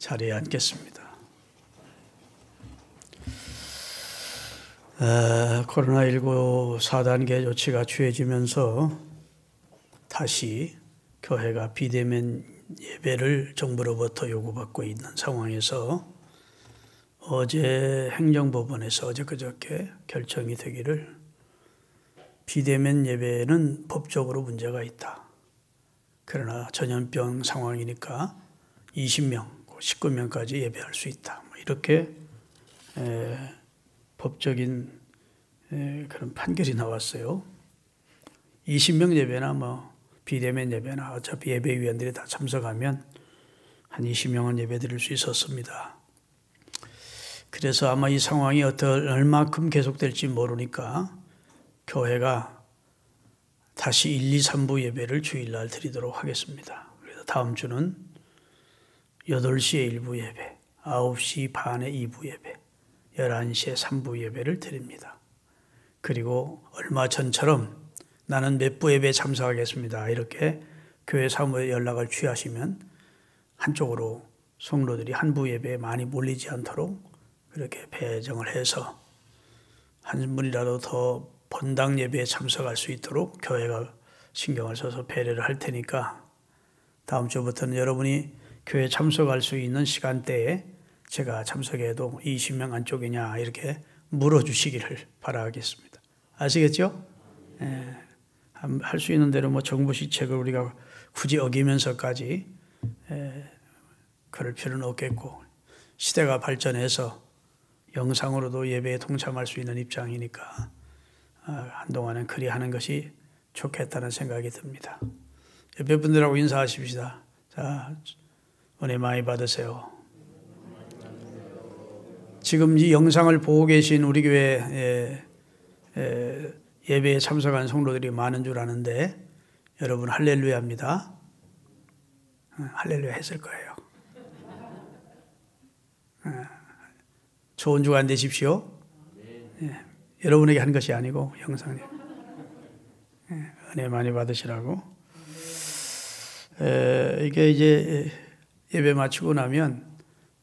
자리에 앉겠습니다. 코로나19 4단계 조치가 취해지면서 다시 교회가 비대면 예배를 정부로부터 요구받고 있는 상황에서 어제 행정법원에서 그저께 결정이 되기를 비대면 예배는 법적으로 문제가 있다. 그러나 전염병 상황이니까 20명, 19명까지 예배할 수 있다. 이렇게 법적인 그런 판결이 나왔어요. 20명 예배나 비대면 예배나 어차피 예배위원들이 다 참석하면 한 20명은 예배 드릴 수 있었습니다. 그래서 아마 이 상황이 얼마큼 계속될지 모르니까 교회가 다시 1, 2, 3부 예배를 주일날 드리도록 하겠습니다. 그래서 다음 주는 8시에 1부 예배, 9시 반에 2부 예배, 11시에 3부 예배를 드립니다. 그리고 얼마 전처럼 나는 몇 부 예배에 참석하겠습니다. 이렇게 교회 사무에 연락을 취하시면 한쪽으로 성도들이 한 부 예배에 많이 몰리지 않도록 그렇게 배정을 해서 한 분이라도 더 본당 예배에 참석할 수 있도록 교회가 신경을 써서 배려를 할 테니까 다음 주부터는 여러분이 교회 참석할 수 있는 시간대에 제가 참석해도 20명 안쪽이냐 이렇게 물어주시기를 바라겠습니다. 아시겠죠? 할 수 있는 대로 정부 시책을 우리가 굳이 어기면서까지 그럴 필요는 없겠고 시대가 발전해서 영상으로도 예배에 동참할 수 있는 입장이니까 한동안은 그리 하는 것이 좋겠다는 생각이 듭니다. 옆에 분들하고 인사하십시다. 자, 은혜 많이 받으세요. 지금 이 영상을 보고 계신 우리 교회 예배에 참석한 성도들이 많은 줄 아는데 여러분 할렐루야입니다. 할렐루야 했을 거예요. 좋은 주간 되십시오. 여러분에게 한 것이 아니고 영상에 은혜 많이 받으시라고. 이게 이제 예배 마치고 나면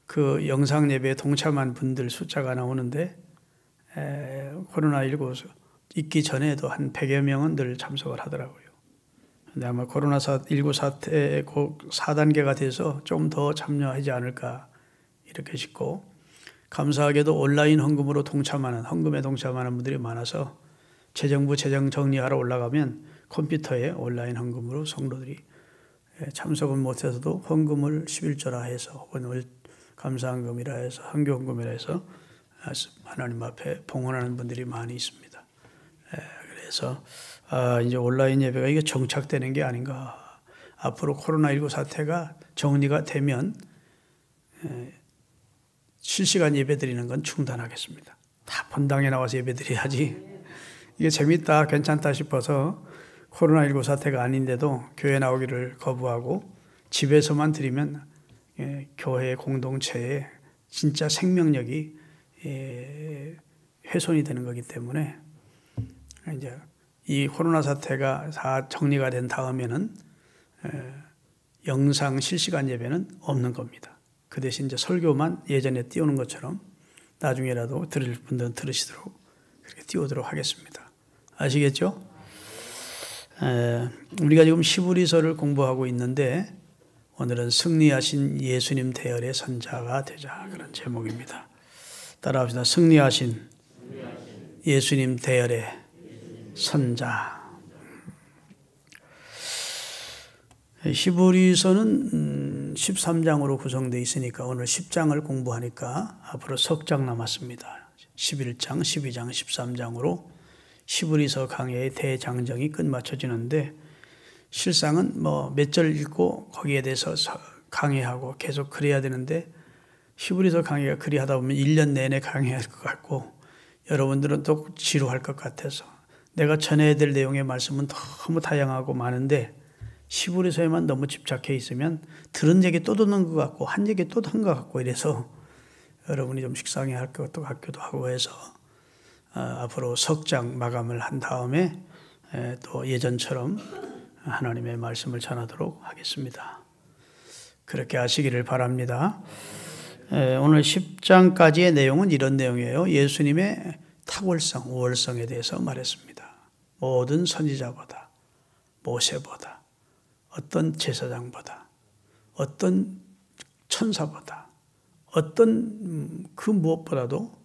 그 영상 예배에 동참한 분들 숫자가 나오는데 코로나19 있기 전에도 한 100여 명은 늘 참석을 하더라고요. 근데 아마 코로나19 사태 4단계가 돼서 좀 더 참여하지 않을까 이렇게 싶고 감사하게도 온라인 헌금으로 헌금에 동참하는 분들이 많아서 재정부 재정 정리하러 올라가면 컴퓨터에 온라인 헌금으로 성도들이 참석은 못해서도 헌금을 11조라 해서 혹은 감사헌금이라 해서 헌금이라 해서 하나님 앞에 봉헌하는 분들이 많이 있습니다. 그래서 이제 온라인 예배가 이게 정착되는 게 아닌가. 앞으로 코로나19 사태가 정리가 되면 실시간 예배 드리는 건 중단하겠습니다. 다 본당에 나와서 예배 드려야지. 이게 재밌다, 괜찮다 싶어서 코로나19 사태가 아닌데도 교회 나오기를 거부하고 집에서만 드리면 교회 공동체의 진짜 생명력이 훼손이 되는 거기 때문에 이제 이 코로나 사태가 다 정리가 된 다음에는 영상 실시간 예배는 없는 겁니다. 그 대신 이제 설교만 예전에 띄우는 것처럼 나중에라도 들을 분들은 들으시도록 그렇게 띄우도록 하겠습니다. 아시겠죠? 우리가 지금 시브리서를 공부하고 있는데 오늘은 승리하신 예수님 대열의 선자가 되자 그런 제목입니다. 따라합시다. 승리하신 예수님 대열의 선자. 히브리서는 13장으로 구성되어 있으니까 오늘 10장을 공부하니까 앞으로 석 장 남았습니다. 11장, 12장, 13장으로 히브리서 강해의 대장정이 끝마쳐지는데 실상은 몇 절 읽고 거기에 대해서 강해하고 계속 그래야 되는데 히브리서 강해가 그리 하다 보면 1년 내내 강해할 것 같고 여러분들은 또 지루할 것 같아서 내가 전해야 될 내용의 말씀은 너무 다양하고 많은데 히브리서에만 너무 집착해 있으면 들은 얘기 또 듣는 것 같고 한 얘기 또 한 것 같고 이래서 여러분이 좀 식상해 할 것도 같기도 하고 해서 앞으로 석 장 마감을 한 다음에 또 예전처럼 하나님의 말씀을 전하도록 하겠습니다. 그렇게 하시기를 바랍니다. 오늘 10장까지의 내용은 이런 내용이에요. 예수님의 탁월성, 우월성에 대해서 말했습니다. 모든 선지자보다, 모세보다, 어떤 제사장보다, 어떤 천사보다, 어떤 그 무엇보다도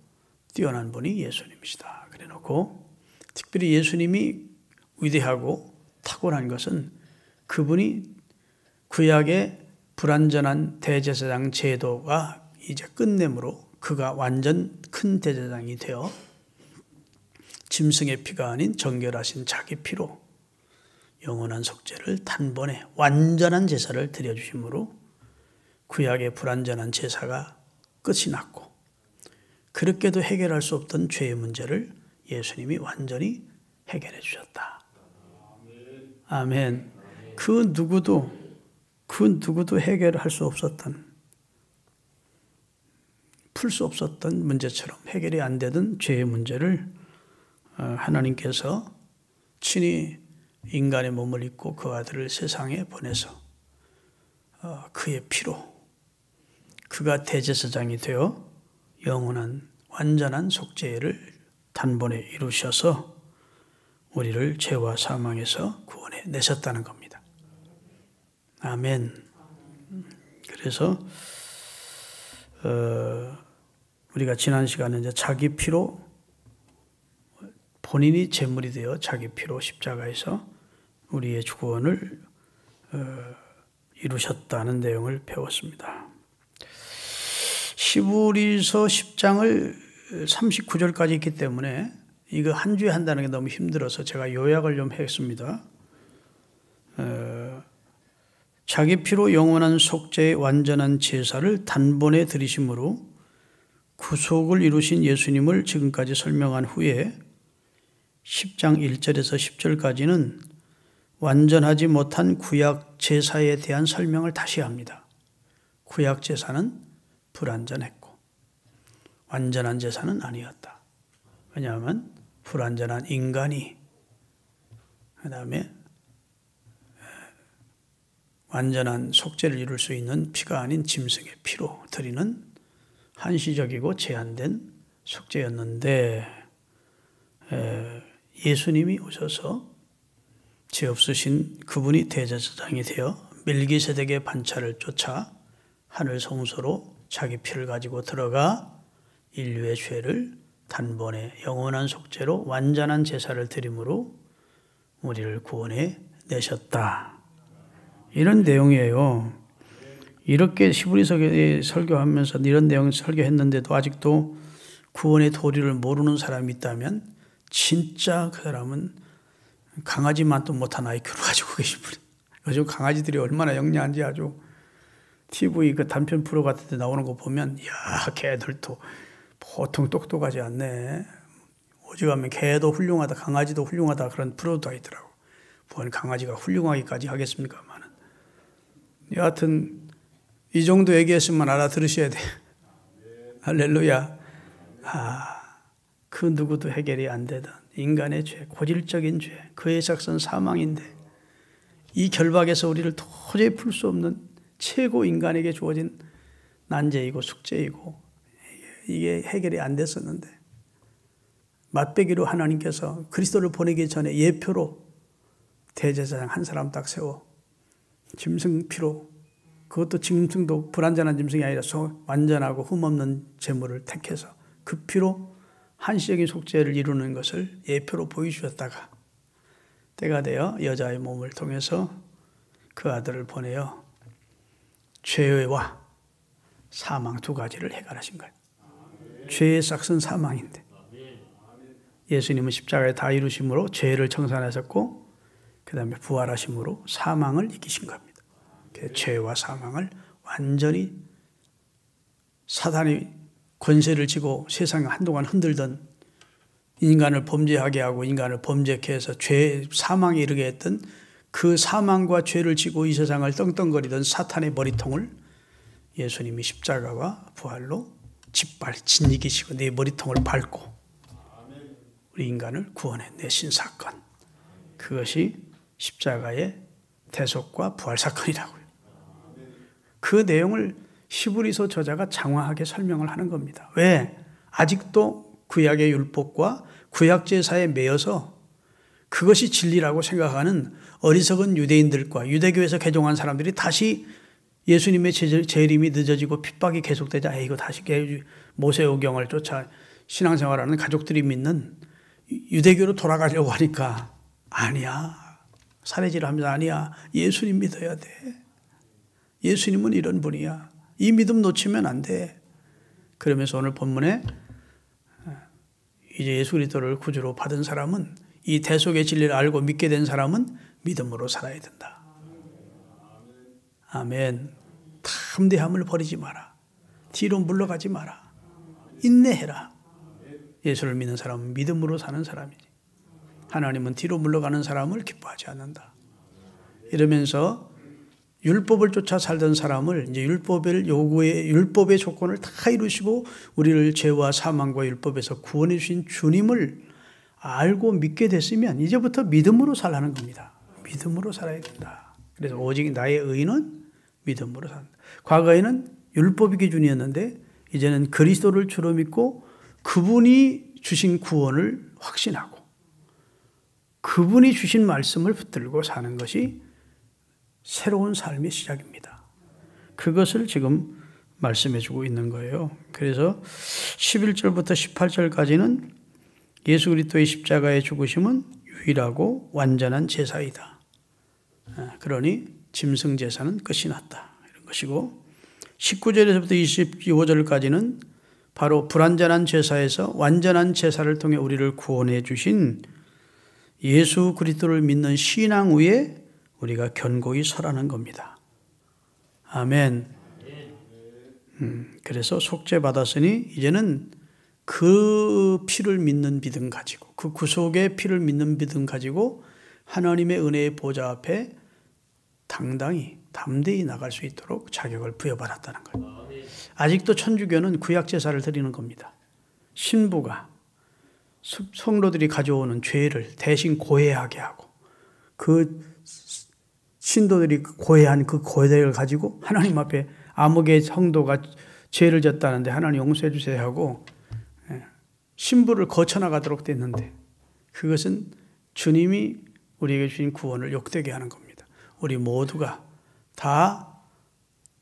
뛰어난 분이 예수님이시다. 그래 놓고 특별히 예수님이 위대하고 탁월한 것은 그분이 구약의 불완전한 대제사장 제도가 이제 끝내므로 그가 완전 큰 대제사장이 되어 짐승의 피가 아닌 정결하신 자기 피로 영원한 속죄를 단번에 완전한 제사를 드려주심으로 구약의 불완전한 제사가 끝이 났고 그렇게도 해결할 수 없던 죄의 문제를 예수님이 완전히 해결해 주셨다. 아멘. 그 누구도 해결할 수 없었던, 풀 수 없었던 문제처럼 해결이 안 되던 죄의 문제를 하나님께서 친히 인간의 몸을 입고 그 아들을 세상에 보내서 그의 피로 그가 대제사장이 되어 영원한 완전한 속죄를 단번에 이루셔서 우리를 죄와 사망에서 구원해 내셨다는 겁니다. 아멘. 그래서 우리가 지난 시간에 이제 자기 피로 본인이 제물이 되어 자기 피로 십자가에서 우리의 구원을 이루셨다는 내용을 배웠습니다. 시브리서 10장을 39절까지 있기 때문에 이거 한 주에 한다는 게 너무 힘들어서 제가 요약을 좀 했습니다. 자기 피로 영원한 속죄의 완전한 제사를 단번에 드리심으로 구속을 이루신 예수님을 지금까지 설명한 후에 10장 1절에서 10절까지는 완전하지 못한 구약 제사에 대한 설명을 다시 합니다. 구약 제사는 불완전했고 완전한 제사는 아니었다. 왜냐하면 불완전한 인간이 그 다음에 완전한 속죄를 이룰 수 있는 피가 아닌 짐승의 피로 드리는 한시적이고 제한된 속죄였는데 예수님이 오셔서 죄 없으신 그분이 대제사장이 되어 멜기세덱의 반차를 쫓아 하늘 성소로 자기 피를 가지고 들어가 인류의 죄를 단번에 영원한 속죄로 완전한 제사를 드림으로 우리를 구원해 내셨다. 이런 내용이에요. 이렇게 시브리서에 설교하면서 이런 내용 설교했는데도 아직도 구원의 도리를 모르는 사람이 있다면 진짜 그 사람은 강아지만도 못한 IQ를 가지고 계신 분이에요. 요즘 강아지들이 얼마나 영리한지 아주 TV 그 단편 프로 같은 데 나오는 거 보면 야 개들도 보통 똑똑하지 않네. 오직하면 개도 훌륭하다 강아지도 훌륭하다 그런 프로도 있더라고. 뭔 강아지가 훌륭하기까지 하겠습니까만은. 여하튼 이 정도 얘기했으면 알아들으셔야 돼. 할렐루야. 그 누구도 해결이 안 되던 인간의 죄, 고질적인 죄, 그의 작선 사망인데 이 결박에서 우리를 도저히 풀 수 없는 최고 인간에게 주어진 난제이고 숙제이고 이게 해결이 안 됐었는데 맛배기로 하나님께서 그리스도를 보내기 전에 예표로 대제사장 한 사람 딱 세워 짐승 피로 그것도 짐승도 불완전한 짐승이 아니라 완전하고 흠없는 제물을 택해서 그 피로 한시적인 속죄를 이루는 것을 예표로 보여주셨다가 때가 되어 여자의 몸을 통해서 그 아들을 보내어 죄와 사망 두 가지를 해결하신 거예요. 죄의 싹은 사망인데 예수님은 십자가에 다 이루심으로 죄를 청산하셨고 그 다음에 부활하심으로 사망을 이기신 겁니다. 죄와 사망을 완전히 사단이 권세를 쥐고 세상을 한동안 흔들던 인간을 범죄하게 하고 인간을 범죄케 해서 죄, 사망에 이르게 했던 그 사망과 죄를 쥐고 이 세상을 떵떵거리던 사탄의 머리통을 예수님이 십자가와 부활로 짓이기시고 내 머리통을 밟고 우리 인간을 구원해 내신 사건. 그것이 십자가의 대속과 부활 사건이라고요. 그 내용을 히브리서 저자가 장황하게 설명을 하는 겁니다. 왜? 아직도 구약의 율법과 구약 제사에 매여서 그것이 진리라고 생각하는 어리석은 유대인들과 유대교에서 개종한 사람들이 다시 예수님의 재림이 늦어지고 핍박이 계속되자 이거 다시 모세오경을 쫓아 신앙생활하는 가족들이 믿는 유대교로 돌아가려고 하니까 아니야. 사례질을 하면서 아니야. 예수님 믿어야 돼. 예수님은 이런 분이야. 이 믿음 놓치면 안 돼. 그러면서 오늘 본문에 이제 예수 그리스도를 구주로 받은 사람은 이 대속의 진리를 알고 믿게 된 사람은 믿음으로 살아야 된다. 아멘. 담대함을 버리지 마라. 뒤로 물러가지 마라. 인내해라. 예수를 믿는 사람은 믿음으로 사는 사람이지. 하나님은 뒤로 물러가는 사람을 기뻐하지 않는다. 이러면서 율법을 쫓아 살던 사람을 이제 율법의 조건을 다 이루시고 우리를 죄와 사망과 율법에서 구원해 주신 주님을 알고 믿게 됐으면 이제부터 믿음으로 살라는 겁니다. 믿음으로 살아야 된다. 그래서 오직 나의 의는 믿음으로 산다. 과거에는 율법이 기준이었는데 이제는 그리스도를 주로 믿고 그분이 주신 구원을 확신하고 그분이 주신 말씀을 붙들고 사는 것이 새로운 삶의 시작입니다. 그것을 지금 말씀해 주고 있는 거예요. 그래서 11절부터 18절까지는 예수 그리스도의 십자가의 죽으심은 유일하고 완전한 제사이다. 그러니 짐승 제사는 끝이 났다. 이런 것이고 19절에서부터 25절까지는 바로 불완전한 제사에서 완전한 제사를 통해 우리를 구원해 주신 예수 그리스도를 믿는 신앙 위에 우리가 견고히 서라는 겁니다. 아멘. 그래서 속죄받았으니 이제는 그 피를 믿는 믿음 가지고 그 구속의 피를 믿는 믿음 가지고 하나님의 은혜의 보좌 앞에 당당히 담대히 나갈 수 있도록 자격을 부여받았다는 거예요. 아직도 천주교는 구약 제사를 드리는 겁니다. 신부가 성도들이 가져오는 죄를 대신 고해하게 하고 그 신도들이 고해한 그 고해를 가지고 하나님 앞에 암흑의 성도가 죄를 졌다는데 하나님 용서해 주세요 하고 신부를 거쳐나가도록 됐는데 그것은 주님이 우리에게 주신 구원을 욕되게 하는 겁니다. 우리 모두가 다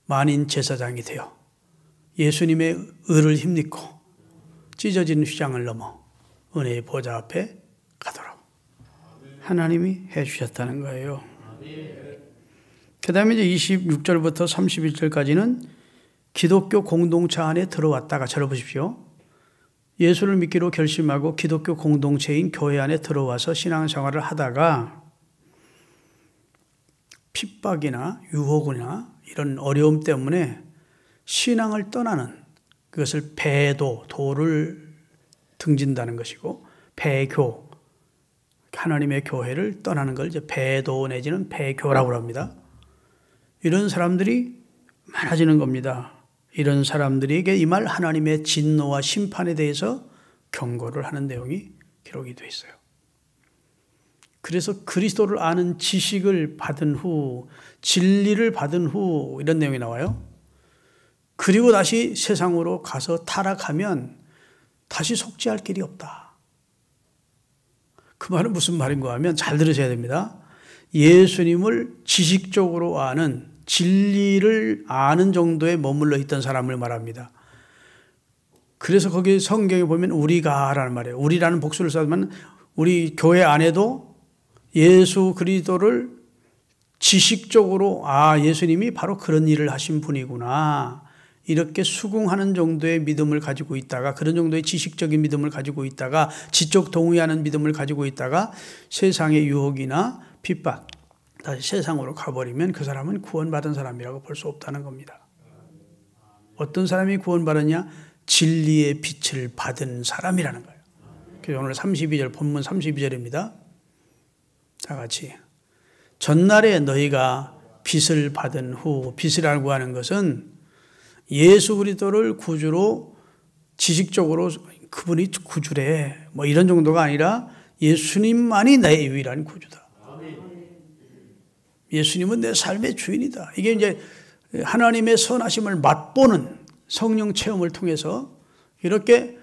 만인 제사장이 되어 예수님의 의를 힘입고 찢어진 휘장을 넘어 은혜의 보좌 앞에 가도록 하나님이 해주셨다는 거예요. 그 다음에 이제 26절부터 31절까지는 기독교 공동체 안에 들어왔다가 들어보십시오. 예수를 믿기로 결심하고 기독교 공동체인 교회 안에 들어와서 신앙생활을 하다가 핍박이나 유혹이나 이런 어려움 때문에 신앙을 떠나는 그것을 배도, 도를 등진다는 것이고 배교, 하나님의 교회를 떠나는 걸 이제 배도 내지는 배교라고 합니다. 이런 사람들이 많아지는 겁니다. 이런 사람들에게 임할 하나님의 진노와 심판에 대해서 경고를 하는 내용이 기록이 되어 있어요. 그래서 그리스도를 아는 지식을 받은 후, 진리를 받은 후 이런 내용이 나와요. 그리고 다시 세상으로 가서 타락하면 다시 속죄할 길이 없다. 그 말은 무슨 말인가 하면 잘 들으셔야 됩니다. 예수님을 지식적으로 아는 진리를 아는 정도에 머물러 있던 사람을 말합니다. 그래서 거기 성경에 보면 우리가라는 말이에요. 우리라는 복수를 써면 우리 교회 안에도 예수 그리스도를 지식적으로 예수님이 바로 그런 일을 하신 분이구나. 이렇게 수긍하는 정도의 믿음을 가지고 있다가 그런 정도의 지식적인 믿음을 가지고 있다가 지적 동의하는 믿음을 가지고 있다가 세상의 유혹이나 핍박 다시 세상으로 가버리면 그 사람은 구원받은 사람이라고 볼 수 없다는 겁니다. 어떤 사람이 구원받았냐? 진리의 빛을 받은 사람이라는 거예요. 그래서 오늘 32절 본문 32절입니다. 다 같이 전날에 너희가 빛을 받은 후 빛이라고 하는 것은 예수 그리스도를 구주로 지식적으로 그분이 구주래 뭐 이런 정도가 아니라 예수님만이 나의 유일한 구주다. 예수님은 내 삶의 주인이다. 이게 이제 하나님의 선하심을 맛보는 성령 체험을 통해서 이렇게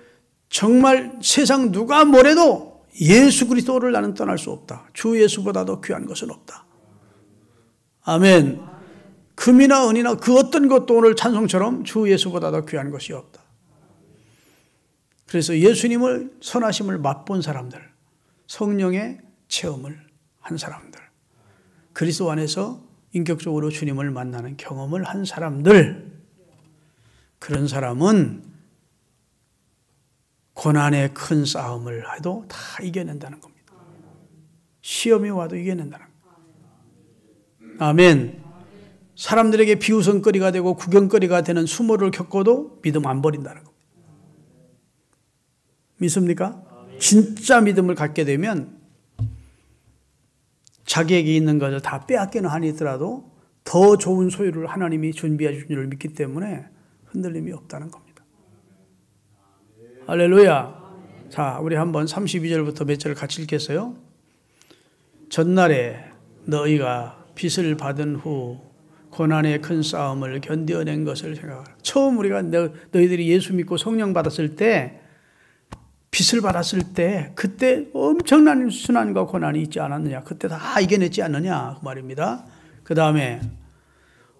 정말 세상 누가 뭐래도 예수 그리스도를 나는 떠날 수 없다. 주 예수보다도 귀한 것은 없다. 아멘. 금이나 은이나 그 어떤 것도 오늘 찬송처럼 주 예수보다도 귀한 것이 없다. 그래서 예수님을 선하심을 맛본 사람들, 성령의 체험을 한 사람들, 그리스도 안에서 인격적으로 주님을 만나는 경험을 한 사람들, 그런 사람은 고난의 큰 싸움을 해도 다 이겨낸다는 겁니다. 시험이 와도 이겨낸다는 겁니다. 아멘. 사람들에게 비웃음거리가 되고 구경거리가 되는 수모를 겪어도 믿음 안 버린다는 겁니다. 믿습니까? 진짜 믿음을 갖게 되면 자기에게 있는 것을 다 빼앗기는 한이 있더라도 더 좋은 소유를 하나님이 준비해 주신 줄 믿기 때문에 흔들림이 없다는 겁니다. 할렐루야. 자, 우리 한번 32절부터 몇 절을 같이 읽겠어요? 전날에 너희가 빚을 받은 후 고난의 큰 싸움을 견뎌낸 것을 생각하라. 처음 우리가 너희들이 예수 믿고 성령 받았을 때, 빚을 받았을 때 그때 엄청난 순환과 고난이 있지 않았느냐. 그때 다 이겨냈지 않느냐 그 말입니다. 그 다음에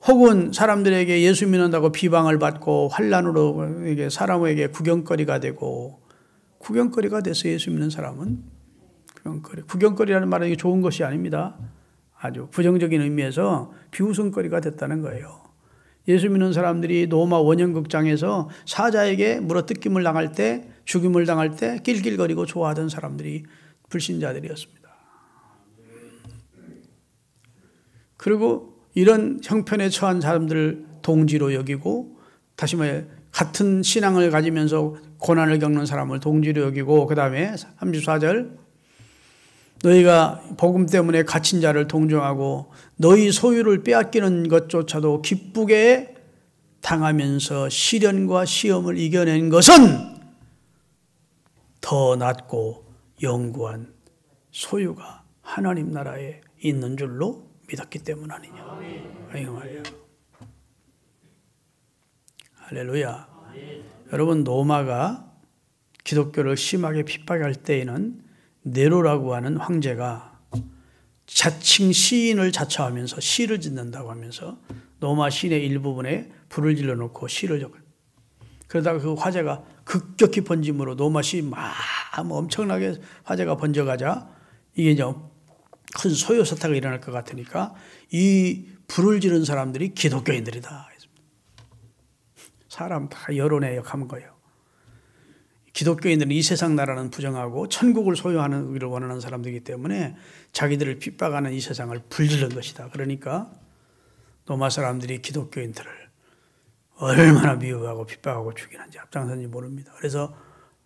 혹은 사람들에게 예수 믿는다고 비방을 받고 환난으로 사람에게 구경거리가 되고, 구경거리가 돼서 예수 믿는 사람은 구경거리라는 말은 좋은 것이 아닙니다. 아주 부정적인 의미에서 비웃음거리가 됐다는 거예요. 예수 믿는 사람들이 로마 원형극장에서 사자에게 물어뜯김을 당할 때, 죽임을 당할 때 낄낄거리고 좋아하던 사람들이 불신자들이었습니다. 그리고 이런 형편에 처한 사람들을 동지로 여기고, 다시 말해 같은 신앙을 가지면서 고난을 겪는 사람을 동지로 여기고, 그 다음에 34절 너희가 복음 때문에 갇힌 자를 동정하고 너희 소유를 빼앗기는 것조차도 기쁘게 당하면서 시련과 시험을 이겨낸 것은 더 낫고 영구한 소유가 하나님 나라에 있는 줄로 믿었기 때문 아니냐. 아멘. 할렐루야. 여러분, 로마가 기독교를 심하게 핍박할 때에는 네로라고 하는 황제가 자칭 시인을 자처하면서 시를 짓는다고 하면서 로마 시내 일부분에 불을 질러놓고 시를 적어요. 그러다가 그 화재가 급격히 번짐으로 로마 시 엄청나게 화재가 번져가자 이게 이제 큰 소요 사태가 일어날 것 같으니까 이 불을 지른 사람들이 기독교인들이다. 사람 다 여론에 역한 거예요. 기독교인들은 이 세상 나라는 부정하고 천국을 소유하는 것을 원하는 사람들이기 때문에 자기들을 핍박하는 이 세상을 불질른 것이다. 그러니까 로마 사람들이 기독교인들을 얼마나 미워하고 핍박하고 죽이는지 앞장선지 모릅니다. 그래서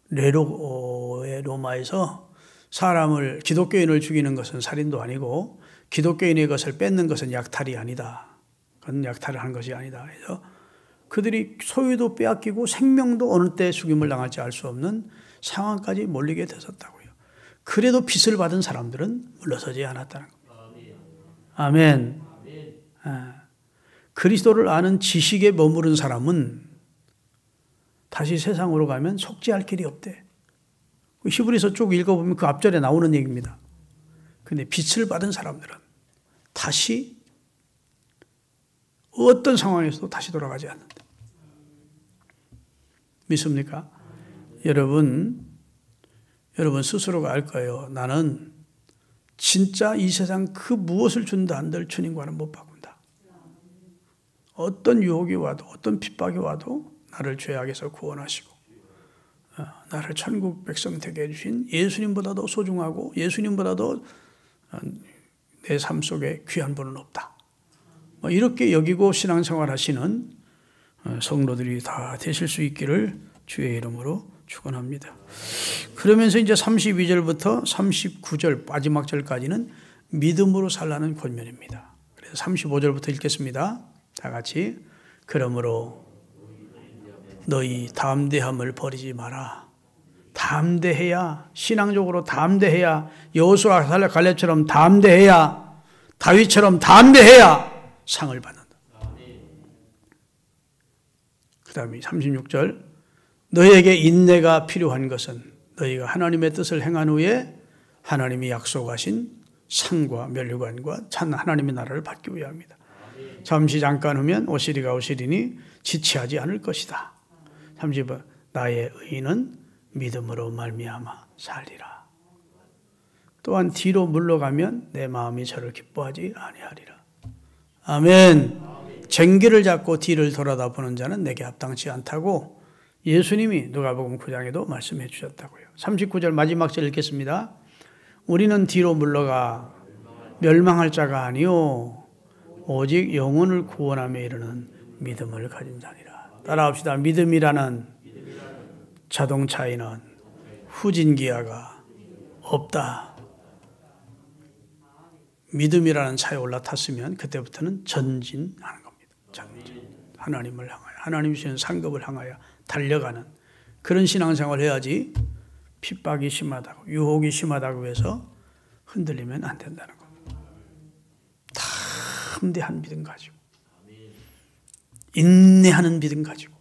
네로의 로마에서 사람을, 기독교인을 죽이는 것은 살인도 아니고 기독교인의 것을 뺏는 것은 약탈이 아니다. 그건 약탈을 한 것이 아니다. 그래서 그들이 소유도 빼앗기고 생명도 어느 때 죽임을 당할지 알 수 없는 상황까지 몰리게 됐었다고요. 그래도 빚을 받은 사람들은 물러서지 않았다는 겁니다. 아멘. 그리스도를 아는 지식에 머무른 사람은 다시 세상으로 가면 속죄할 길이 없대. 히브리서 쭉 읽어보면 그 앞절에 나오는 얘기입니다. 그런데 빚을 받은 사람들은 다시 어떤 상황에서도 다시 돌아가지 않는다. 믿습니까? 여러분 스스로가 알 거예요. 나는 진짜 이 세상 그 무엇을 준다 한들 주님과는 못 바꾼다. 어떤 유혹이 와도 어떤 핍박이 와도 나를 죄악에서 구원하시고 나를 천국 백성 되게 해주신 예수님보다도 소중하고 예수님보다도 내 삶 속에 귀한 분은 없다. 이렇게 여기고 신앙생활 하시는 성도들이 다 되실 수 있기를 주의 이름으로 축원합니다. 그러면서 이제 32절부터 39절 마지막 절까지는 믿음으로 살라는 권면입니다. 그래서 35절부터 읽겠습니다. 다 같이. 그러므로 너희 담대함을 버리지 마라. 담대해야, 신앙적으로 담대해야, 여호수아 갈렙처럼 담대해야, 다윗처럼 담대해야 상을 받는다. 다음에 36절 너희에게 인내가 필요한 것은 너희가 하나님의 뜻을 행한 후에 하나님이 약속하신 상과 면류관과 찬 하나님의 나라를 받기 위함이다. 잠시 잠깐 후면 오시리가 오시리니 지체하지 않을 것이다. 30번 나의 의인은 믿음으로 말미암아 살리라. 또한 뒤로 물러가면 내 마음이 저를 기뻐하지 아니하리라. 아멘. 쟁기를 잡고 뒤를 돌아다 보는 자는 내게 합당치 않다고 예수님이 누가복음 9장에도 말씀해 주셨다고요. 39절 마지막 절 읽겠습니다. 우리는 뒤로 물러가 멸망할 자가 아니요 오직 영혼을 구원함에 이르는 믿음을 가진 자니라. 따라합시다. 믿음이라는 자동차에는 후진기어가 없다. 믿음이라는 차에 올라탔으면 그때부터는 전진하는 겁니다. 전진. 하나님을 향하여, 하나님 주시는 상급을 향하여 달려가는 그런 신앙생활을 해야지 핍박이 심하다고, 유혹이 심하다고 해서 흔들리면 안 된다는 겁니다. 담대한 믿음 가지고, 인내하는 믿음 가지고,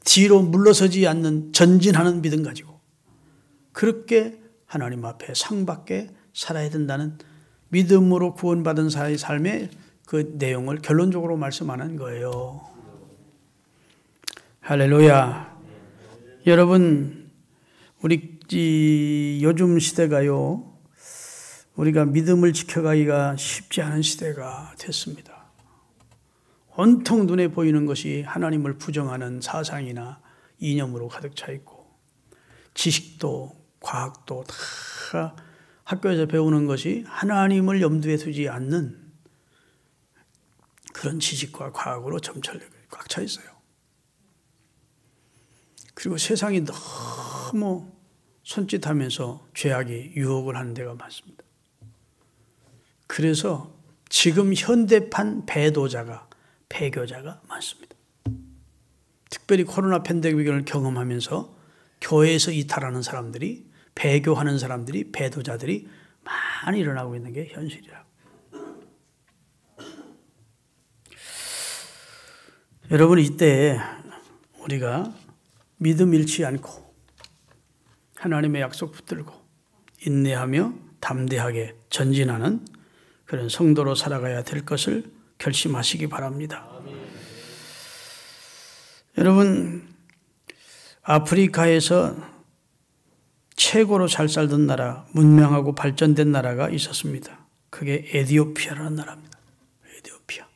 뒤로 물러서지 않는 전진하는 믿음 가지고, 그렇게 하나님 앞에 상받게 살아야 된다는 믿음으로 구원받은 자의 삶의 그 내용을 결론적으로 말씀하는 거예요. 할렐루야. 여러분, 우리 요즘 시대가요, 우리가 믿음을 지켜가기가 쉽지 않은 시대가 됐습니다. 온통 눈에 보이는 것이 하나님을 부정하는 사상이나 이념으로 가득 차 있고, 지식도 과학도 다 학교에서 배우는 것이 하나님을 염두에 두지 않는 그런 지식과 과학으로 점철되게 꽉 차 있어요. 그리고 세상이 너무 손짓하면서 죄악이 유혹을 하는 데가 많습니다. 그래서 지금 현대판 배교자가 많습니다. 특별히 코로나 팬데믹을 경험하면서 교회에서 이탈하는 사람들이, 배교하는 사람들이, 배도자들이 많이 일어나고 있는 게 현실이라고. 여러분, 이때 우리가 믿음 잃지 않고 하나님의 약속 붙들고 인내하며 담대하게 전진하는 그런 성도로 살아가야 될 것을 결심하시기 바랍니다. 여러분, 아프리카에서 최고로 잘 살던 나라, 문명하고 발전된 나라가 있었습니다. 그게 에티오피아라는 나라입니다. 에티오피아.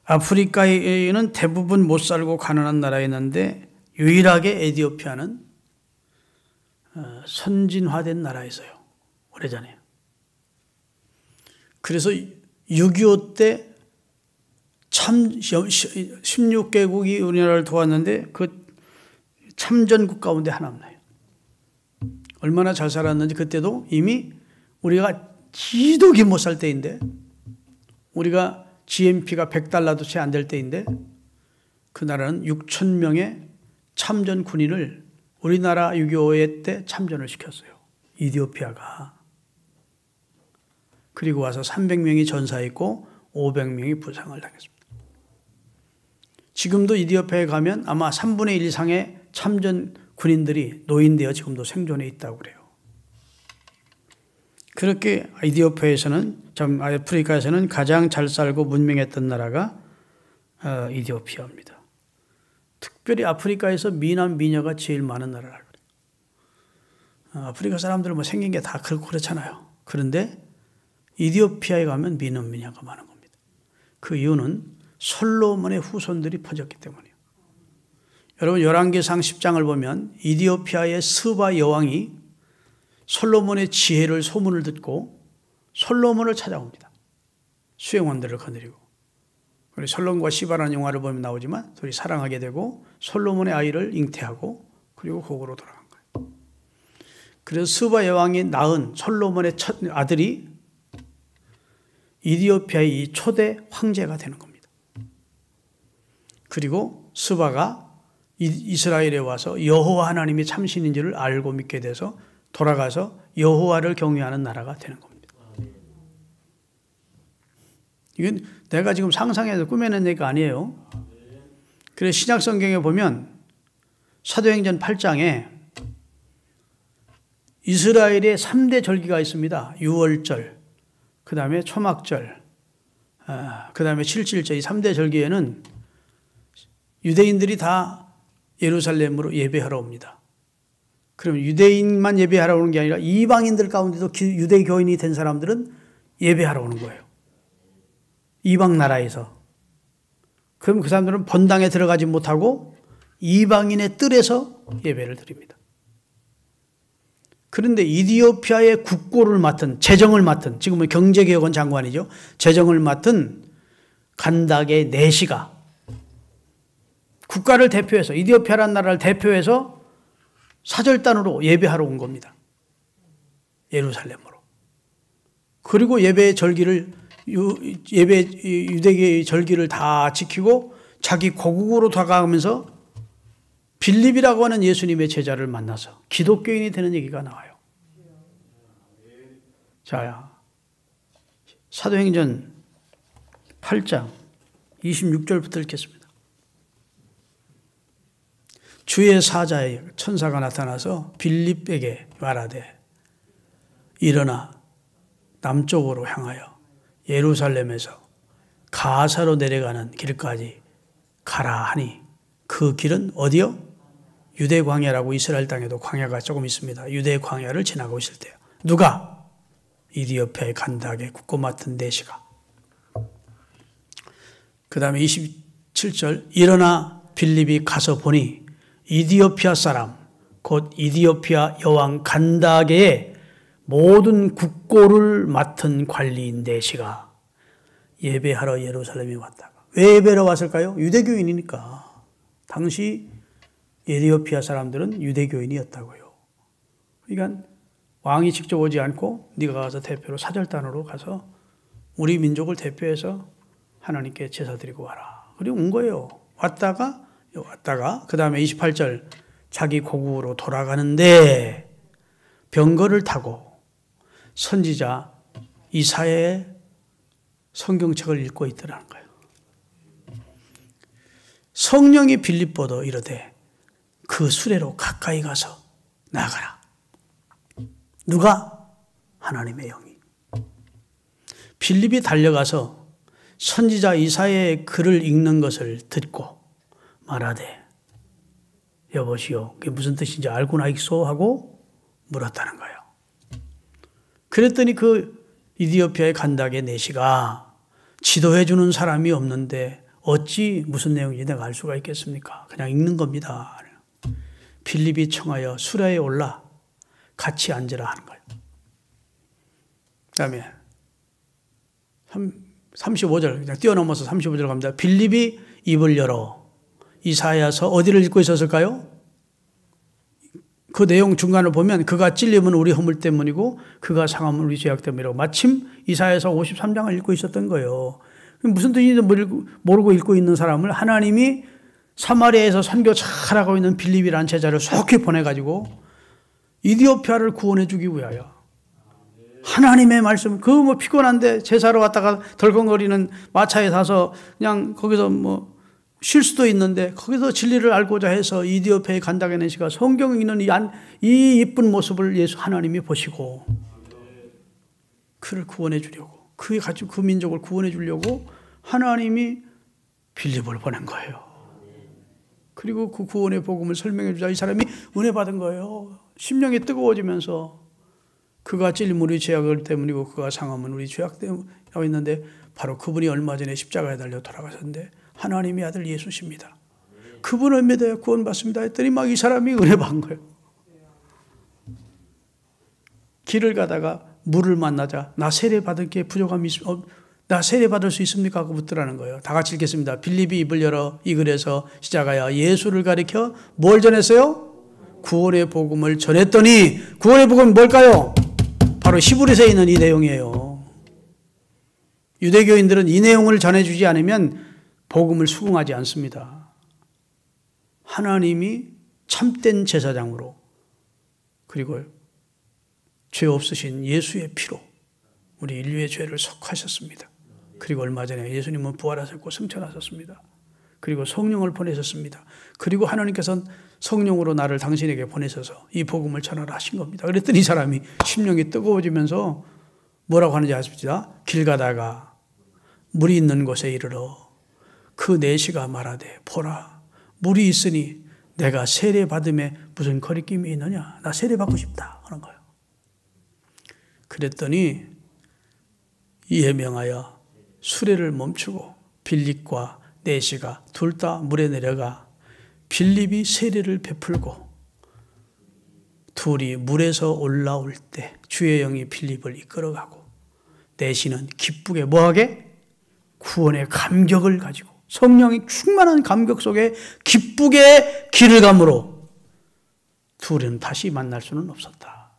아프리카에는 대부분 못 살고 가난한 나라였는데 유일하게 에티오피아는 선진화된 나라였어요. 오래전에. 그래서 6.25 때 16개국이 우리나라를 도왔는데 그 참전국 가운데 하나입니다. 얼마나 잘 살았는지 그때도 이미 우리가 지독이 못 살 때인데, 우리가 GNP가 $100도 채 안 될 때인데, 그 나라는 6,000명의 참전 군인을 우리나라 6.25 때 참전을 시켰어요. 이디오피아가. 그리고 와서 300명이 전사했고 500명이 부상을 당했습니다. 지금도 이디오피아에 가면 아마 3분의 1 이상의 참전 군인들이 노인되어 지금도 생존해 있다고 그래요. 그렇게 이디오피아에서는, 아프리카에서는 가장 잘 살고 문명했던 나라가 이디오피아입니다. 특별히 아프리카에서 미남, 미녀가 제일 많은 나라라고 그래요. 아프리카 사람들은 뭐 생긴 게 다 그렇고 그렇잖아요. 그런데 이디오피아에 가면 미남, 미녀가 많은 겁니다. 그 이유는 솔로몬의 후손들이 퍼졌기 때문이에요. 여러분, 열왕기상 10장을 보면 이디오피아의 스바 여왕이 솔로몬의 지혜를 소문을 듣고 솔로몬을 찾아옵니다. 수행원들을 거느리고. 우리 솔로몬과 시바라는 영화를 보면 나오지만 둘이 사랑하게 되고 솔로몬의 아이를 잉태하고 그리고 고국으로 돌아간 거예요. 그래서 스바 여왕이 낳은 솔로몬의 첫 아들이 이디오피아의 이 초대 황제가 되는 겁니다. 그리고 스바가 이스라엘에 와서 여호와 하나님이 참신인지를 알고 믿게 돼서 돌아가서 여호와를 경외하는 나라가 되는 겁니다. 이건 내가 지금 상상해서 꾸며낸 얘기가 아니에요. 그래서 신약 성경에 보면 사도행전 8장에 이스라엘의 3대 절기가 있습니다. 유월절, 그 다음에 초막절, 그 다음에 칠칠절. 이 3대 절기에는 유대인들이 다 예루살렘으로 예배하러 옵니다. 그럼 유대인만 예배하러 오는 게 아니라 이방인들 가운데도 유대교인이 된 사람들은 예배하러 오는 거예요. 이방 나라에서. 그럼 그 사람들은 본당에 들어가지 못하고 이방인의 뜰에서 예배를 드립니다. 그런데 이디오피아의 국고를 맡은, 재정을 맡은, 지금은 경제개혁원 장관이죠. 재정을 맡은 간닥의 내시가 국가를 대표해서, 이디오피아라는 나라를 대표해서 사절단으로 예배하러 온 겁니다. 예루살렘으로. 그리고 예배의 절기를, 유대계의 절기를 다 지키고 자기 고국으로 다가가면서 빌립이라고 하는 예수님의 제자를 만나서 기독교인이 되는 얘기가 나와요. 자, 사도행전 8장 26절부터 읽겠습니다. 주의 사자의 천사가 나타나서 빌립에게 말하되 일어나 남쪽으로 향하여 예루살렘에서 가사로 내려가는 길까지 가라 하니 그 길은 어디요? 유대 광야라고. 이스라엘 땅에도 광야가 조금 있습니다. 유대 광야를 지나고 있을 때요. 누가? 이디오피아의 간닥의 국고 맡은 내시가. 그 다음에 27절 일어나 빌립이 가서 보니 이디오피아 사람 곧 이디오피아 여왕 간닥의 모든 국고를 맡은 관리인 내시가 예배하러 예루살렘에 왔다가. 왜 예배하러 왔을까요? 유대교인이니까. 당시 에티오피아 사람들은 유대교인이었다고요. 그러니까 왕이 직접 오지 않고 네가 가서 대표로 사절단으로 가서 우리 민족을 대표해서 하나님께 제사 드리고 와라. 그리고 온 거예요. 왔다가 그 다음에 28절 자기 고국으로 돌아가는데 병거를 타고 선지자 이사야의 성경책을 읽고 있더라는 거예요. 성령이 빌립보도 이르되 그 수레로 가까이 가서 나가라. 누가? 하나님의 영이. 빌립이 달려가서 선지자 이사야의 글을 읽는 것을 듣고 말하되 여보시오, 그게 무슨 뜻인지 알고나 익소 하고 물었다는 거예요. 그랬더니 그 이디오피아의 간닥의 내시가 지도해 주는 사람이 없는데 어찌 무슨 내용인지 내가 알 수가 있겠습니까? 그냥 읽는 겁니다. 빌립이 청하여 수레에 올라 같이 앉으라 하는 거예요. 그 다음에 35절 그냥 뛰어넘어서 35절 갑니다. 빌립이 입을 열어 이사야서 어디를 읽고 있었을까요? 그 내용 중간을 보면 그가 찔림은 우리 허물 때문이고 그가 상함은 우리 죄악 때문이라고 마침 이사야서 53장을 읽고 있었던 거예요. 무슨 뜻인지 모르고 읽고 있는 사람을 하나님이 사마리아에서 선교 잘하고 있는 빌립이라는 제자를 속히 보내가지고 이디오피아를 구원해 주기 위하여 하나님의 말씀, 그 뭐 피곤한데 제사로 왔다가 덜컹거리는 마차에 타서 그냥 거기서 뭐 쉴 수도 있는데 거기서 진리를 알고자 해서 이디오피아의 간닥의 내시가 성경 읽는 이 이쁜 모습을 예수 하나님이 보시고 그를 구원해 주려고, 그 민족을 구원해 주려고 하나님이 빌립을 보낸 거예요. 그리고 그 구원의 복음을 설명해 주자 이 사람이 은혜 받은 거예요. 심령이 뜨거워지면서 그가 찔림 우리 죄악 때문이고 그가 상함은 우리 죄악 때문이라고 했는데 바로 그분이 얼마 전에 십자가에 달려 돌아가셨는데 하나님의 아들 예수십니다. 그분을 믿어야 구원받습니다 했더니 막 이 사람이 은혜 받은 거예요. 길을 가다가 물을 만나자 나 세례 받을 게 부족함이 나 세례 받을 수 있습니까? 하고 묻더라는 거예요. 다 같이 읽겠습니다. 빌립이 입을 열어 이 글에서 시작하여 예수를 가리켜 뭘 전했어요? 구원의 복음을 전했더니 구원의 복음은 뭘까요? 바로 히브리서에 있는 이 내용이에요. 유대교인들은 이 내용을 전해주지 않으면 복음을 수긍하지 않습니다. 하나님이 참된 제사장으로 그리고 죄 없으신 예수의 피로 우리 인류의 죄를 속하셨습니다. 그리고 얼마 전에 예수님은 부활하셨고 승천하셨습니다. 그리고 성령을 보내셨습니다. 그리고 하나님께서는 성령으로 나를 당신에게 보내셔서 이 복음을 전하라 하신 겁니다. 그랬더니 이 사람이 심령이 뜨거워지면서 뭐라고 하는지 아십니까? 길 가다가 물이 있는 곳에 이르러 그 내시가 말하되 보라 물이 있으니 내가 세례 받음에 무슨 거리낌이 있느냐? 나 세례 받고 싶다 하는 거예요. 그랬더니 이에 명하여 수레를 멈추고 빌립과 내시가 둘 다 물에 내려가 빌립이 세례를 베풀고 둘이 물에서 올라올 때 주의 영이 빌립을 이끌어가고 내시는 기쁘게 뭐하게? 구원의 감격을 가지고 성령이 충만한 감격 속에 기쁘게 길을 가므로 둘은 다시 만날 수는 없었다.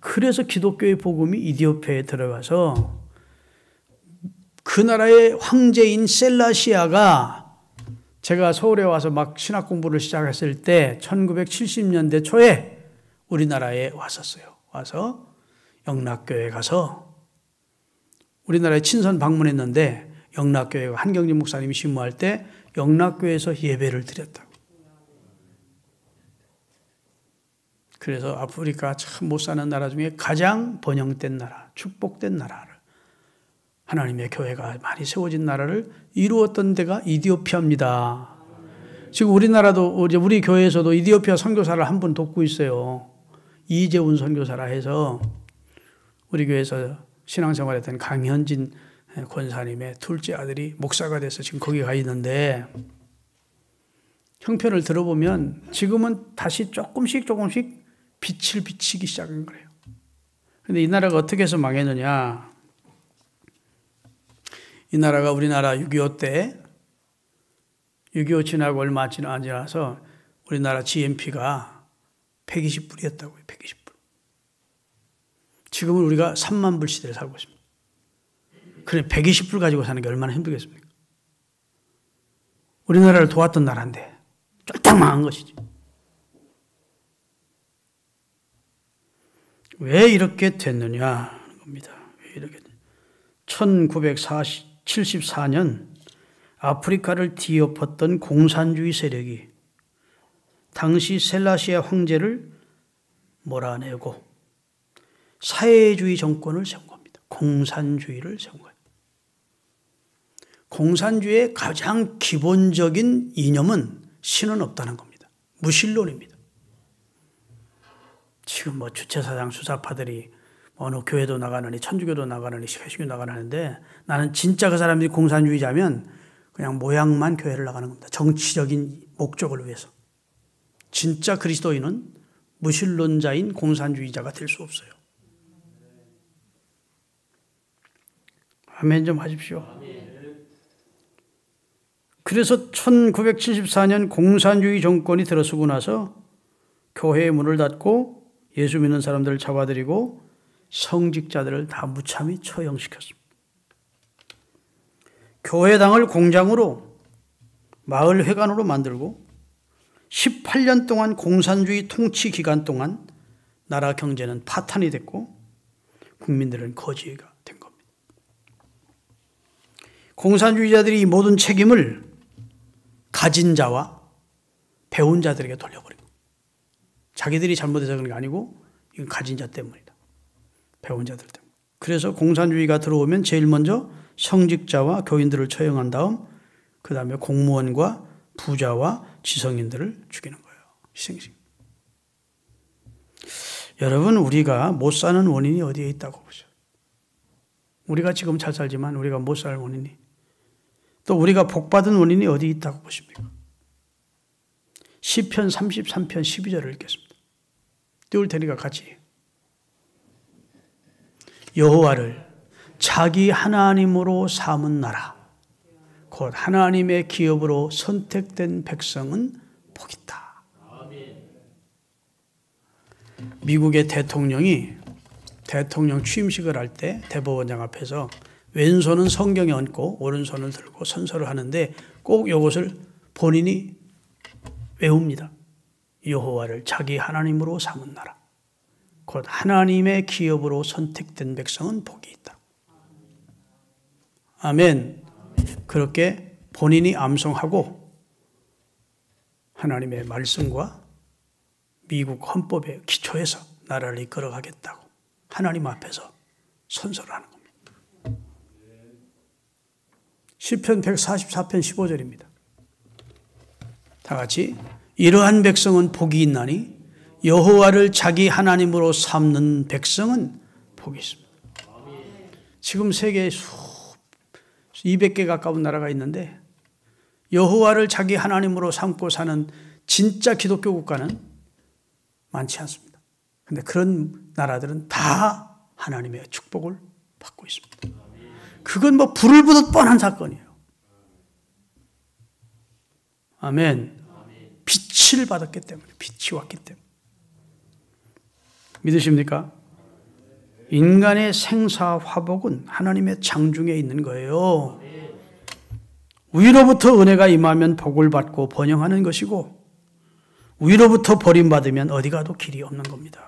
그래서 기독교의 복음이 이디오피아에 들어가서 그 나라의 황제인 셀라시아가 제가 서울에 와서 막 신학 공부를 시작했을 때 1970년대 초에 우리나라에 왔었어요. 와서 영락교회 가서 우리나라에 친선 방문했는데 영락교회 한경진 목사님이 신무할 때 영락교회에서 예배를 드렸다고. 그래서 아프리카 참 못 사는 나라 중에 가장 번영된 나라, 축복된 나라를 하나님의 교회가 많이 세워진 나라를 이루었던 데가 이디오피아입니다. 지금 우리나라도 우리 교회에서도 이디오피아 선교사를 한 분 돕고 있어요. 이재훈 선교사라 해서 우리 교회에서 신앙생활했던 강현진 권사님의 둘째 아들이 목사가 돼서 지금 거기 가 있는데 형편을 들어보면 지금은 다시 조금씩 빛을 비치기 시작한 거예요. 그런데 이 나라가 어떻게 해서 망했느냐? 이 나라가 우리나라 6.25 때 6.25 지나고 얼마 지나서 우리나라 GNP가 120불이었다고요. 120불. 지금은 우리가 3만 불 시대를 살고 있습니다. 그래 120불 가지고 사는 게 얼마나 힘들겠습니까? 우리나라를 도왔던 나라인데 쫄딱 망한 것이지. 왜 이렇게 됐느냐 하는 겁니다. 왜 이렇게 1974년 아프리카를 뒤엎었던 공산주의 세력이 당시 셀라시아 황제를 몰아내고 사회주의 정권을 세운 겁니다. 공산주의를 세운 거예요. 공산주의의 가장 기본적인 이념은 신은 없다는 겁니다. 무신론입니다. 지금 뭐 주체사상 수사파들이 어느 교회도 나가느니 천주교도 나가느니 개신교 나가는데 나는 진짜 그 사람들이 공산주의자면 그냥 모양만 교회를 나가는 겁니다. 정치적인 목적을 위해서. 진짜 그리스도인은 무신론자인 공산주의자가 될 수 없어요. 아멘 좀 하십시오. 그래서 1974년 공산주의 정권이 들어서고 나서 교회의 문을 닫고 예수 믿는 사람들을 잡아들이고 성직자들을 다 무참히 처형시켰습니다. 교회당을 공장으로 마을 회관으로 만들고 18년 동안 공산주의 통치 기간 동안 나라 경제는 파탄이 됐고 국민들은 거지가 된 겁니다. 공산주의자들이 이 모든 책임을 가진 자와 배운 자들에게 돌려버리고 자기들이 잘못해서 그런 게 아니고 이건 가진 자 때문이다. 배운 자들 때문에. 그래서 공산주의가 들어오면 제일 먼저 성직자와 교인들을 처형한 다음 그 다음에 공무원과 부자와 지성인들을 죽이는 거예요. 희생식. 여러분 우리가 못 사는 원인이 어디에 있다고 보죠? 우리가 지금 잘 살지만 우리가 못 살 원인이 또 우리가 복받은 원인이 어디 있다고 보십니까? 시편 33편 12절을 읽겠습니다. 띄울 테니까 같이. 여호와를 자기 하나님으로 삼은 나라 곧 하나님의 기업으로 선택된 백성은 복있다. 미국의 대통령이 대통령 취임식을 할 때 대법원장 앞에서 왼손은 성경에 얹고 오른손을 들고 선서를 하는데 꼭 이것을 본인이 외웁니다. 여호와를 자기 하나님으로 삼은 나라 곧 하나님의 기업으로 선택된 백성은 복이 있다. 아멘. 그렇게 본인이 암송하고 하나님의 말씀과 미국 헌법의 기초에서 나라를 이끌어가겠다고 하나님 앞에서 선서를 하는 겁니다. 시편 144편 15절입니다. 다 같이 이러한 백성은 복이 있나니 여호와를 자기 하나님으로 삼는 백성은 복이 있습니다. 지금 세계에 200개 가까운 나라가 있는데 여호와를 자기 하나님으로 삼고 사는 진짜 기독교 국가는 많지 않습니다. 그런데 그런 나라들은 다 하나님의 축복을 받고 있습니다. 그건 뭐 불을 보듯 뻔한 사건이에요. 아멘. 빛을 받았기 때문에, 빛이 왔기 때문에. 믿으십니까? 인간의 생사 화복은 하나님의 장중에 있는 거예요. 위로부터 은혜가 임하면 복을 받고 번영하는 것이고 위로부터 버림받으면 어디 가도 길이 없는 겁니다.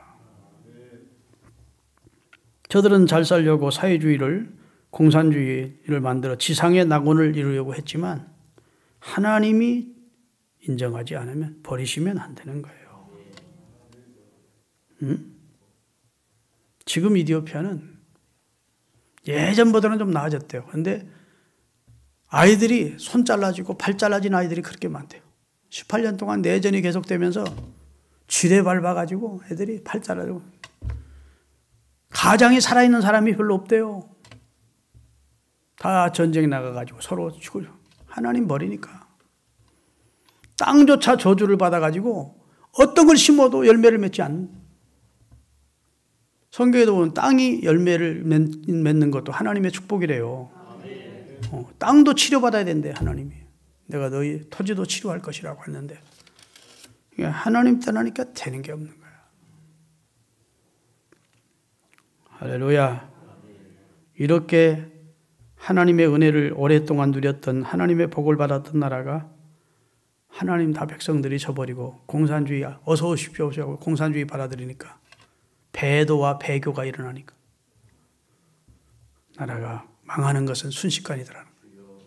저들은 잘 살려고 사회주의를, 공산주의를 만들어 지상의 낙원을 이루려고 했지만 하나님이 인정하지 않으면 버리시면 안 되는 거예요. 지금 이디오피아는 예전보다는 좀 나아졌대요. 그런데 아이들이 손 잘라지고 팔 잘라진 아이들이 그렇게 많대요. 18년 동안 내전이 계속되면서 쥐레 밟아가지고 애들이 팔 잘라지고 가장이 살아있는 사람이 별로 없대요. 다 전쟁 나가가지고 서로 죽고 하나님 버리니까. 땅조차 저주를 받아가지고 어떤 걸 심어도 열매를 맺지 않는. 성경에도 보면 땅이 열매를 맺는 것도 하나님의 축복이래요. 땅도 치료받아야 된대 하나님이. 내가 너희 토지도 치료할 것이라고 했는데 하나님 떠나니까 되는 게 없는 거야. 할렐루야. 이렇게 하나님의 은혜를 오랫동안 누렸던 하나님의 복을 받았던 나라가 하나님 다 백성들이 져버리고 공산주의 어서 오십시오 하고 공산주의 받아들이니까 배도와 배교가 일어나니까 나라가 망하는 것은 순식간이더라는 거예요.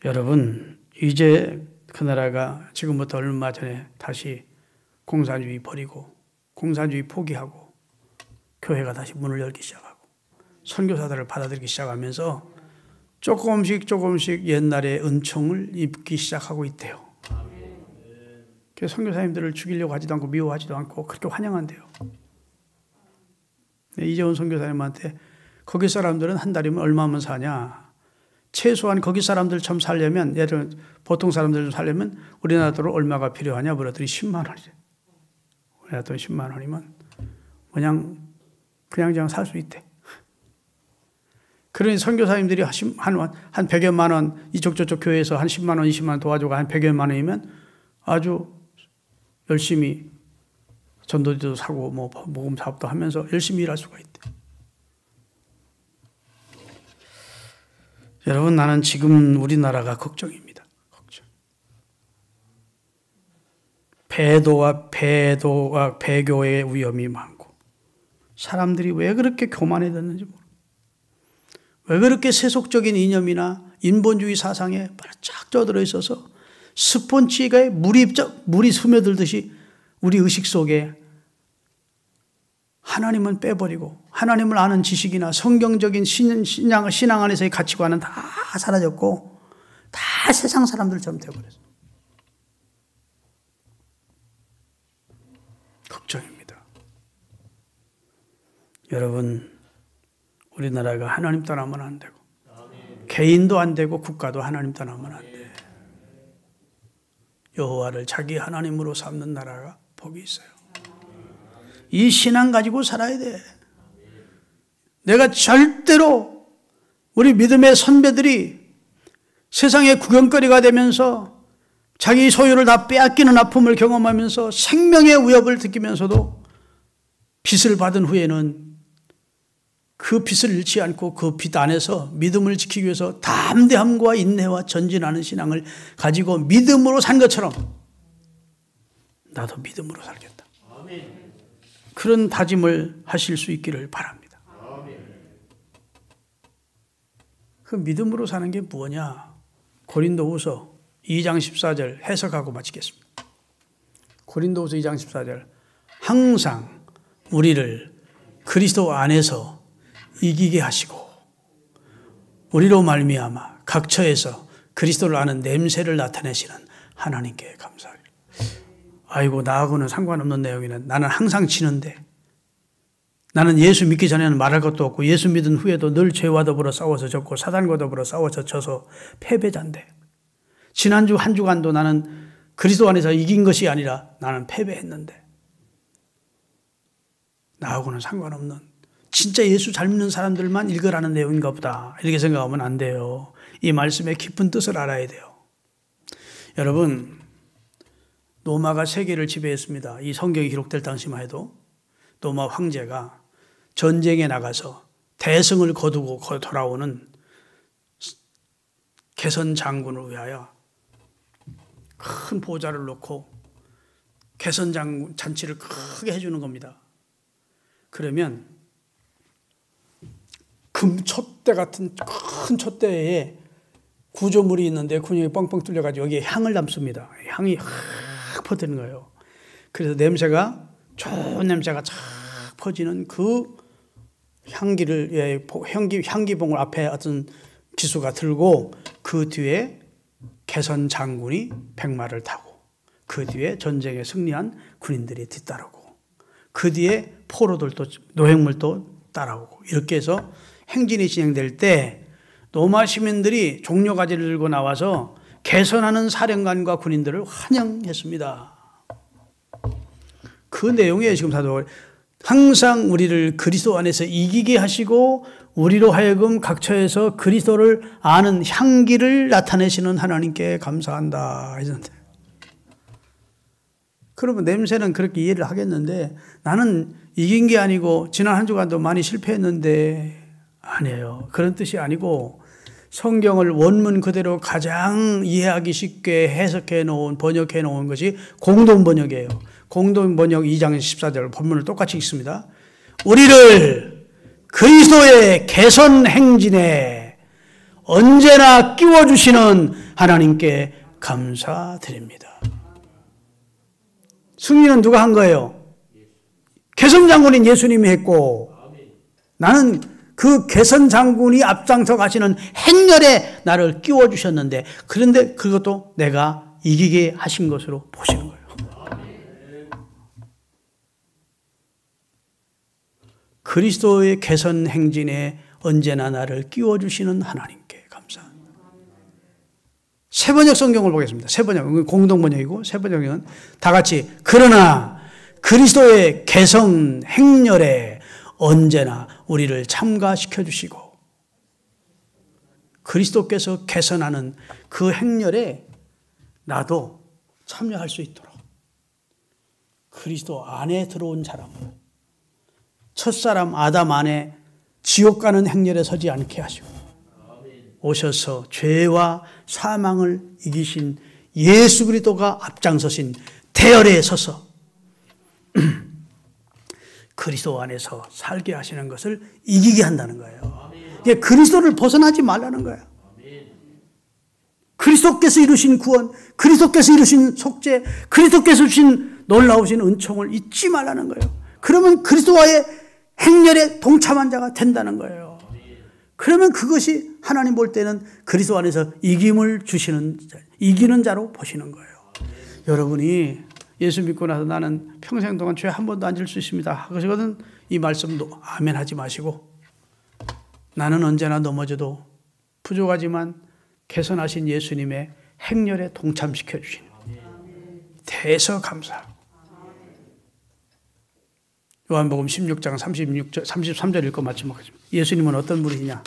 여러분 이제 그 나라가 지금부터 얼마 전에 다시 공산주의 버리고 공산주의 포기하고 교회가 다시 문을 열기 시작하고 선교사들을 받아들이기 시작하면서 조금씩 옛날의 은총을 입기 시작하고 있대요. 그래서 선교사님들을 죽이려고 하지도 않고 미워하지도 않고 그렇게 환영한대요. 이재원 선교사님한테 거기 사람들은 한 달이면 얼마면 사냐? 최소한 거기 사람들처럼 살려면 예를 들어 보통 사람들 살려면 우리나라 돈 얼마가 필요하냐? 물었더니 10만 원이래. 우리나라 돈 10만 원이면 그냥 살 수 있대. 그러니 선교사님들이 한 100여만 원 이쪽 저쪽 교회에서 한 10만 원, 20만 원 도와주고 한 100여만 원이면 아주 열심히 전도지도 사고 뭐 모금 사업도 하면서 열심히 일할 수가 있대. 여러분 나는 지금 우리나라가 걱정입니다. 걱정. 배도와 배교의 위험이 많고 사람들이 왜 그렇게 교만해졌는지 모르겠어요. 왜 그렇게 세속적인 이념이나 인본주의 사상에 바짝 쪄들어 있어서 스폰지가 물이 스며들듯이 우리 의식 속에 하나님은 빼버리고 하나님을 아는 지식이나 성경적인 신앙 안에서의 가치관은 다 사라졌고 다 세상 사람들처럼 되어버렸어요. 걱정입니다. 여러분 우리나라가 하나님 떠나면 안 되고 개인도 안 되고 국가도 하나님 떠나면 안 돼. 여호와를 자기 하나님으로 삼는 나라가 복이 있어요. 이 신앙 가지고 살아야 돼. 내가 절대로 우리 믿음의 선배들이 세상의 구경거리가 되면서 자기 소유를 다 빼앗기는 아픔을 경험하면서 생명의 위협을 느끼면서도 빚을 받은 후에는 그 빚을 잃지 않고 그 빚 안에서 믿음을 지키기 위해서 담대함과 인내와 전진하는 신앙을 가지고 믿음으로 산 것처럼 나도 믿음으로 살겠다. 그런 다짐을 하실 수 있기를 바랍니다. 그 믿음으로 사는 게 뭐냐? 고린도후서 2장 14절 해석하고 마치겠습니다. 고린도후서 2장 14절 항상 우리를 그리스도 안에서 이기게 하시고 우리로 말미암아 각처에서 그리스도를 아는 냄새를 나타내시는 하나님께 감사합니다. 아이고 나하고는 상관없는 내용이네. 나는 항상 지는데 나는 예수 믿기 전에는 말할 것도 없고 예수 믿은 후에도 늘 죄와 더불어 싸워서 졌고 사단과 더불어 싸워서 져서 패배자인데 지난주 한 주간도 나는 그리스도 안에서 이긴 것이 아니라 나는 패배했는데 나하고는 상관없는 진짜 예수 잘 믿는 사람들만 읽으라는 내용인가 보다 이렇게 생각하면 안 돼요. 이 말씀의 깊은 뜻을 알아야 돼요. 여러분 로마가 세계를 지배했습니다. 이 성경이 기록될 당시만 해도 로마 황제가 전쟁에 나가서 대승을 거두고 돌아오는 개선 장군을 위하여 큰 보좌를 놓고 개선 장군 잔치를 크게 해주는 겁니다. 그러면 금촛대 같은 큰 촛대에 구조물이 있는데 구멍이 뻥뻥 뚫려가지고 여기에 향을 담습니다. 향이 확 퍼지는 거예요. 그래서 냄새가 좋은 냄새가 쫙 퍼지는 그 향기를 향기봉을 앞에 어떤 기수가 들고 그 뒤에 개선 장군이 백마를 타고 그 뒤에 전쟁에 승리한 군인들이 뒤따르고 그 뒤에 포로들도 노획물도 따라오고 이렇게 해서 행진이 진행될 때 로마 시민들이 종려가지를 들고 나와서 개선하는 사령관과 군인들을 환영했습니다. 그 내용이에요. 지금 사도 항상 우리를 그리스도 안에서 이기게 하시고 우리로 하여금 각처에서 그리스도를 아는 향기를 나타내시는 하나님께 감사한다. 그러면 냄새는 그렇게 이해를 하겠는데 나는 이긴 게 아니고 지난 한 주간도 많이 실패했는데 아니에요. 그런 뜻이 아니고 성경을 원문 그대로 가장 이해하기 쉽게 해석해 놓은 번역해 놓은 것이 공동 번역이에요. 공동 번역 2장 14절 본문을 똑같이 읽습니다. 우리를 그리스도의 개선 행진에 언제나 끼워주시는 하나님께 감사드립니다. 승리는 누가 한 거예요? 개선 장군인 예수님이 했고 나는 그 개선 장군이 앞장서 가시는 행렬에 나를 끼워주셨는데 그런데 그것도 내가 이기게 하신 것으로 보시는 거예요. 그리스도의 개선 행진에 언제나 나를 끼워주시는 하나님께 감사합니다. 세 번역 성경을 보겠습니다. 세 번역, 공동 번역이고 세 번역은 다 같이 그러나 그리스도의 개선 행렬에 언제나 우리를 참가시켜 주시고 그리스도께서 개선하는 그 행렬에 나도 참여할 수 있도록 그리스도 안에 들어온 사람을 첫사람 아담 안에 지옥 가는 행렬에 서지 않게 하시고 오셔서 죄와 사망을 이기신 예수 그리스도가 앞장서신 대열에 서서 그리스도 안에서 살게 하시는 것을 이기게 한다는 거예요. 이게 그리스도를 벗어나지 말라는 거예요. 그리스도께서 이루신 구원, 그리스도께서 이루신 속죄, 그리스도께서 주신 놀라우신 은총을 잊지 말라는 거예요. 그러면 그리스도와의 행렬에 동참한 자가 된다는 거예요. 그러면 그것이 하나님 볼 때는 그리스도 안에서 이김을 주시는 자, 이기는 자로 보시는 거예요. 여러분이 예수 믿고 나서 나는 평생 동안 죄 한 번도 안 질 수 있습니다 하거든 이 말씀도 아멘 하지 마시고 나는 언제나 넘어져도 부족하지만 개선하신 예수님의 행렬에 동참시켜 주시는 대서 감사하고 요한복음 16장 33절 읽고 마치겠습니다. 예수님은 어떤 분이냐?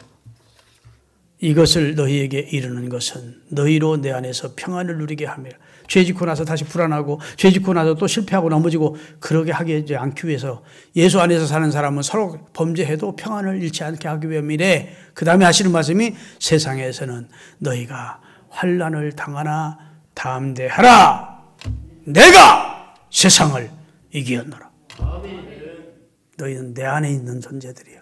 이것을 너희에게 이르는 것은 너희로 내 안에서 평안을 누리게 하며 죄 짓고 나서 다시 불안하고 죄 짓고 나서 또 실패하고 넘어지고 그러게 하지 않기 위해서 예수 안에서 사는 사람은 서로 범죄해도 평안을 잃지 않게 하기 위함이래. 그 다음에 하시는 말씀이 세상에서는 너희가 환난을 당하나 담대하라. 내가 세상을 이기었노라. 너희는 내 안에 있는 존재들이야.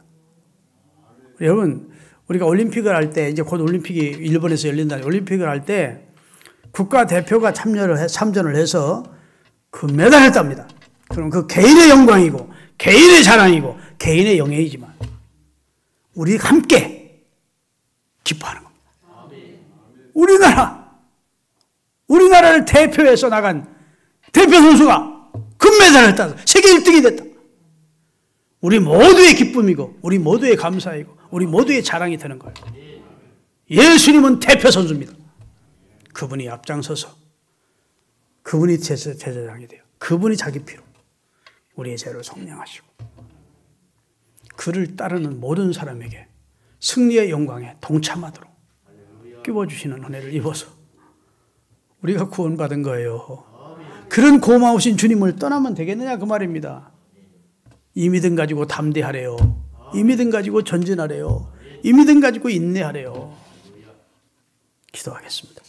여러분 우리가 올림픽을 할 때, 이제 곧 올림픽이 일본에서 열린다. 올림픽을 할 때 국가대표가 참전을 해서 그 메달을 땁니다. 그럼 그 개인의 영광이고, 개인의 자랑이고, 개인의 영예이지만, 우리 함께 기뻐하는 겁니다. 우리나라를 대표해서 나간 대표 선수가 금메달을 따서 세계 1등이 됐다. 우리 모두의 기쁨이고, 우리 모두의 감사이고, 우리 모두의 자랑이 되는 거예요. 예수님은 대표 선수입니다. 그분이 앞장서서 그분이 제사장이 돼요. 그분이 자기 피로 우리의 죄를 속량하시고, 그를 따르는 모든 사람에게 승리의 영광에 동참하도록 끼워주시는 은혜를 입어서 우리가 구원받은 거예요. 그런 고마우신 주님을 떠나면 되겠느냐 그 말입니다. 이 믿음 가지고 담대하래요. 이 믿음 가지고 전진하래요. 이 믿음 가지고 인내하래요. 기도하겠습니다.